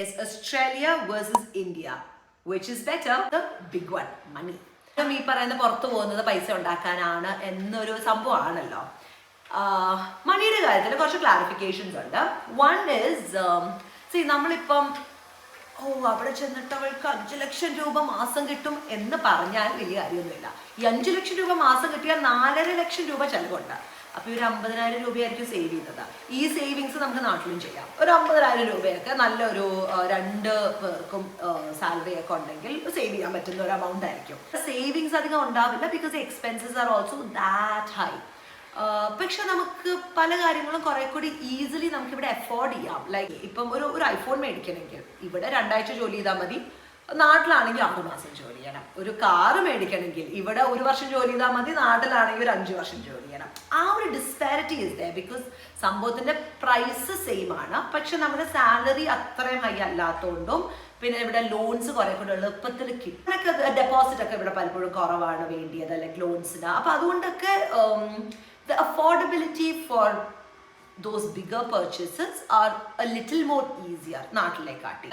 is Australia versus India. Which is better? The big one, money. ഈ പറയുന്ന പുറത്തു പോകുന്നത് പൈസ ഉണ്ടാക്കാനാണ് എന്നൊരു സംഭവമാണല്ലോ. മണിയുടെ കാര്യത്തിൽ കുറച്ച് ക്ലാരിഫിക്കേഷൻസ് ഉണ്ട്. വൺ ഈസ് നമ്മളിപ്പം അവിടെ ചെന്നിട്ട് അവൾക്ക് 5 ലക്ഷം രൂപ മാസം കിട്ടും എന്ന് പറഞ്ഞാൽ വലിയ കാര്യമൊന്നുമില്ല. ഈ 5 ലക്ഷം രൂപ മാസം കിട്ടിയാൽ 4.5 ലക്ഷം രൂപ ചെലവുണ്ട്. അപ്പോൾ ഒരു 50,000 രൂപയായിരിക്കും സേവ് ചെയ്യുന്നത്. ഈ സേവിങ്സ് നമുക്ക് നാട്ടിലും ചെയ്യാം. ഒരു 50,000 രൂപയൊക്കെ നല്ലൊരു 2 പേർക്കും സാലറി ഒക്കെ ഉണ്ടെങ്കിൽ സേവ് ചെയ്യാൻ പറ്റുന്ന ഒരു എമൗണ്ട് ആയിരിക്കും. സേവിങ്സ് അധികം ഉണ്ടാവില്ല because expenses are also that high. പക്ഷെ നമുക്ക് പല കാര്യങ്ങളും കുറെ കൂടി ഈസിലി നമുക്കിവിടെ അഫോർഡ് ചെയ്യാം. ലൈക്ക് ഇപ്പം ഒരു ഐഫോൺ മേടിക്കണമെങ്കിൽ ഇവിടെ 2 ആഴ്ച ജോലി ചെയ്താൽ മതി, നാട്ടിലാണെങ്കിൽ 6 മാസം ജോലി ചെയ്യണം. ഒരു കാറ് മേടിക്കണമെങ്കിൽ ഇവിടെ 1 വർഷം ജോലി ചെയ്താൽ മതി, നാട്ടിലാണെങ്കിൽ ഒരു 5 വർഷം ജോലി ചെയ്യണം. ആ ഒരു ഡിസ്പാരിറ്റി ഇസ് ദയർ ബിക്കോസ് സംഭവത്തിന്റെ പ്രൈസ് സെയിം ആണ്, പക്ഷെ നമ്മുടെ സാലറി അത്രയും ഹൈ അല്ലാത്തതുകൊണ്ടും പിന്നെ ഇവിടെ ലോൺസ് കുറെ കൂടെ എളുപ്പത്തിൽ കിട്ടും. ഡെപ്പോസിറ്റ് ഒക്കെ ഇവിടെ പലപ്പോഴും കുറവാണ് വേണ്ടിയത്, ലൈക്ക് ലോൺസിന്. അപ്പൊ അതുകൊണ്ടൊക്കെ the affordability for those bigger purchases are a little more easier നാട്ടിലെ കാട്ടി.